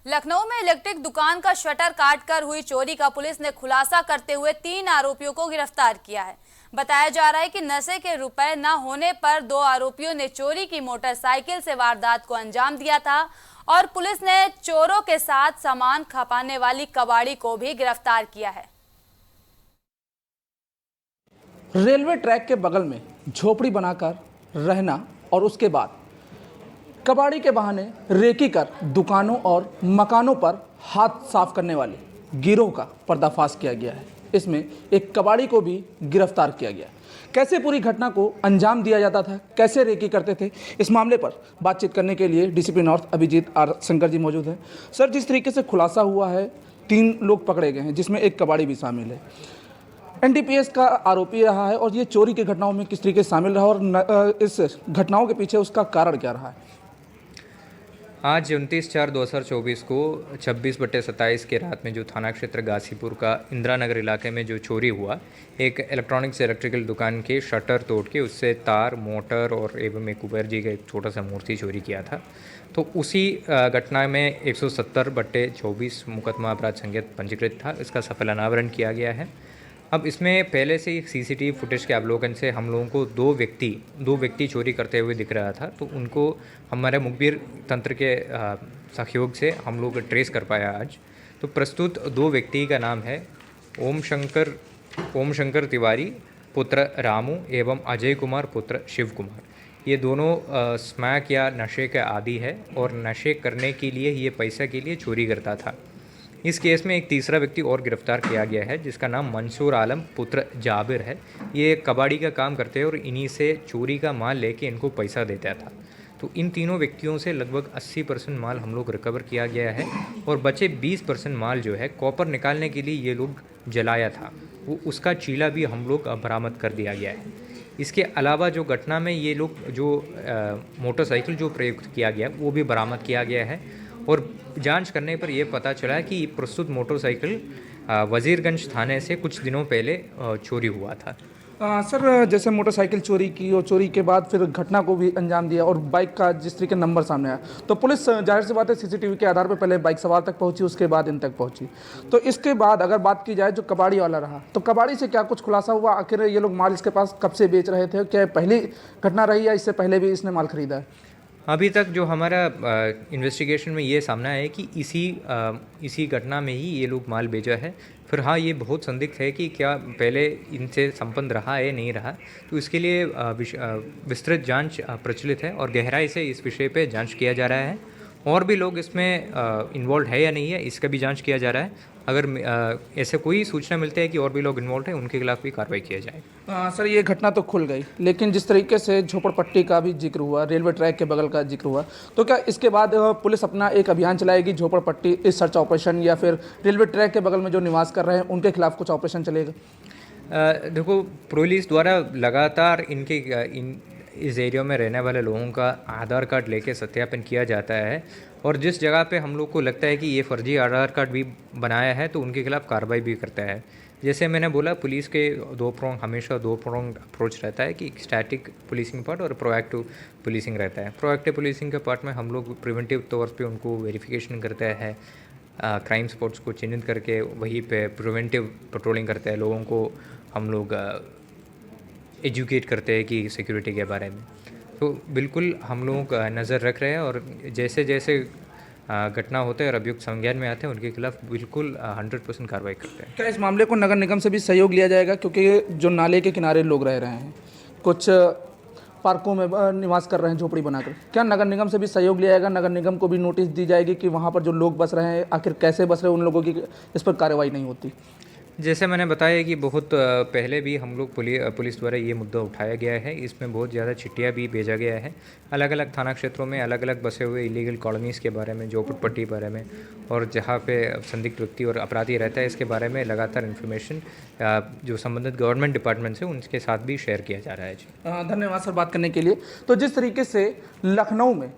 लखनऊ में इलेक्ट्रिक दुकान का शटर काटकर हुई चोरी का पुलिस ने खुलासा करते हुए 3 आरोपियों को गिरफ्तार किया है। बताया जा रहा है कि नशे के रुपए न होने पर 2 आरोपियों ने चोरी की मोटरसाइकिल से वारदात को अंजाम दिया था और पुलिस ने चोरों के साथ सामान खपाने वाली कबाड़ी को भी गिरफ्तार किया है। रेलवे ट्रैक के बगल में झोपड़ी बनाकर रहना और उसके बाद कबाड़ी के बहाने रेकी कर दुकानों और मकानों पर हाथ साफ करने वाले गिरोह का पर्दाफाश किया गया है। इसमें एक कबाड़ी को भी गिरफ्तार किया गया। कैसे पूरी घटना को अंजाम दिया जाता था, कैसे रेकी करते थे, इस मामले पर बातचीत करने के लिए DCP north Abhijeet R Shankar ji मौजूद हैं। सर, जिस तरीके से खुलासा हुआ है, 3 लोग पकड़े गए हैं जिसमें एक कबाड़ी भी शामिल है। एनडीपीएस का आरोपी रहा है और ये चोरी की घटनाओं में किस तरीके से शामिल रहा और इस घटनाओं के पीछे उसका कारण क्या रहा है? आज 29/4/2024 को 26/27 के रात में जो थाना क्षेत्र गाजीपुर का इंदिरा नगर इलाके में जो चोरी हुआ, एक इलेक्ट्रॉनिक्स इलेक्ट्रिकल दुकान के शटर तोड़ के उससे तार, मोटर और एवं एक कुबेर जी का एक छोटा सा मूर्ति चोरी किया था। तो उसी घटना में 170/24 मुकदमा अपराध संज्ञात पंजीकृत था। इसका सफल अनावरण किया गया है। अब इसमें पहले से ही सीसीटीवी फुटेज के अवलोकन से हम लोगों को दो व्यक्ति चोरी करते हुए दिख रहा था। तो उनको हमारे मुखबिर तंत्र के सहयोग से हम लोग ट्रेस कर पाया आज। तो प्रस्तुत 2 व्यक्ति का नाम है ओम शंकर तिवारी पुत्र रामू एवं अजय कुमार पुत्र शिव कुमार। ये दोनों स्मैक या नशे के आदी है और नशे करने के लिए ये पैसा के लिए चोरी करता था। इस केस में एक तीसरा व्यक्ति और गिरफ्तार किया गया है जिसका नाम मंसूर आलम पुत्र जाबिर है। ये कबाड़ी का काम करते हैं और इन्हीं से चोरी का माल लेके इनको पैसा देता था। तो इन तीनों व्यक्तियों से लगभग 80% माल हम लोग रिकवर किया गया है और बचे 20% माल जो है कॉपर निकालने के लिए ये लोग जलाया था, वो उसका चीला भी हम लोग बरामद कर दिया गया है। इसके अलावा जो घटना में ये लोग जो मोटरसाइकिल जो प्रयुक्त किया गया वो भी बरामद किया गया है और जांच करने पर यह पता चला कि प्रस्तुत मोटरसाइकिल वजीरगंज थाने से कुछ दिनों पहले चोरी हुआ था। सर, जैसे मोटरसाइकिल चोरी की और चोरी के बाद फिर घटना को भी अंजाम दिया और बाइक का जिस तरीके नंबर सामने आया, तो पुलिस जाहिर सी बात है सीसीटीवी के आधार पर पहले बाइक सवार तक पहुंची, उसके बाद इन तक पहुंची। तो इसके बाद अगर बात की जाए जो कबाड़ी वाला रहा, तो कबाड़ी से क्या कुछ खुलासा हुआ? आखिर ये लोग माल इसके पास कब से बेच रहे थे? क्या पहली घटना रही या इससे पहले भी इसने माल खरीदा है? अभी तक जो हमारा इन्वेस्टिगेशन में ये सामना है कि इसी घटना में ही ये लोग माल बेचा है। फिर हाँ, ये बहुत संदिग्ध है कि क्या पहले इनसे संबंध रहा है नहीं रहा। तो इसके लिए विस्तृत जांच प्रचलित है और गहराई से इस विषय पे जांच किया जा रहा है। और भी लोग इसमें इन्वॉल्व है या नहीं है, इसका भी जांच किया जा रहा है। अगर ऐसे कोई सूचना मिलती है कि और भी लोग इन्वॉल्व हैं, उनके खिलाफ भी कार्रवाई किया जाए। सर, ये घटना तो खुल गई, लेकिन जिस तरीके से झोपड़पट्टी का भी जिक्र हुआ, रेलवे ट्रैक के बगल का जिक्र हुआ, तो क्या इसके बाद पुलिस अपना एक अभियान चलाएगी झोपड़पट्टी इस सर्च ऑपरेशन, या फिर रेलवे ट्रैक के बगल में जो निवास कर रहे हैं उनके खिलाफ कुछ ऑपरेशन चलेगा? देखो, पुलिस द्वारा लगातार इस एरिया में रहने वाले लोगों का आधार कार्ड लेके सत्यापन किया जाता है और जिस जगह पे हम लोग को लगता है कि ये फर्जी आधार कार्ड भी बनाया है तो उनके खिलाफ कार्रवाई भी करता है। जैसे मैंने बोला, पुलिस के हमेशा दो प्रोंग अप्रोच रहता है कि स्टैटिक पुलिसिंग पार्ट और प्रोएक्टिव पुलिसिंग रहता है। प्रोएक्टिव पुलिसिंग के पार्ट में हम लोग प्रिवेंटिव तौर पे उनको वेरिफिकेशन करते हैं, क्राइम स्पॉट्स को चिन्हित करके वहीं पे प्रिवेंटिव पेट्रोलिंग करते हैं, लोगों को हम लोग एजुकेट करते हैं कि सिक्योरिटी के बारे में। तो बिल्कुल हम लोग नज़र रख रहे हैं और जैसे जैसे घटना होते हैं और अभियुक्त संज्ञान में आते हैं उनके खिलाफ बिल्कुल 100% कार्रवाई करते हैं। क्या इस मामले को नगर निगम से भी सहयोग लिया जाएगा? क्योंकि जो नाले के किनारे लोग रह रहे हैं, कुछ पार्कों में निवास कर रहे हैं झोपड़ी बनाकर, क्या नगर निगम से भी सहयोग लिया जाएगा? नगर निगम को भी नोटिस दी जाएगी कि वहाँ पर जो लोग बस रहे हैं आखिर कैसे बस रहे हैं, उन लोगों की इस पर कार्रवाई नहीं होती? जैसे मैंने बताया कि बहुत पहले भी हम लोग पुलिस द्वारा ये मुद्दा उठाया गया है। इसमें बहुत ज़्यादा चिट्ठियाँ भी भेजा गया है अलग अलग थाना क्षेत्रों में, अलग अलग बसे हुए इलीगल कॉलोनीज़ के बारे में, झोपड़पट्टी बारे में, और जहाँ पे संदिग्ध व्यक्ति और अपराधी रहता है इसके बारे में लगातार इन्फॉर्मेशन जो संबंधित गवर्नमेंट डिपार्टमेंट से उनके साथ भी शेयर किया जा रहा है। जी धन्यवाद सर बात करने के लिए। तो जिस तरीके से लखनऊ में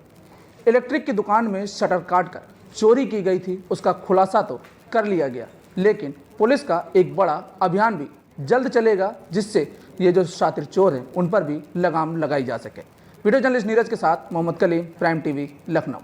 इलेक्ट्रिक की दुकान में शटर काटकर चोरी की गई थी, उसका खुलासा तो कर लिया गया, लेकिन पुलिस का एक बड़ा अभियान भी जल्द चलेगा जिससे ये जो शातिर चोर हैं उन पर भी लगाम लगाई जा सके। वीडियो जर्नलिस्ट नीरज के साथ मोहम्मद कलीम, प्राइम टीवी, लखनऊ।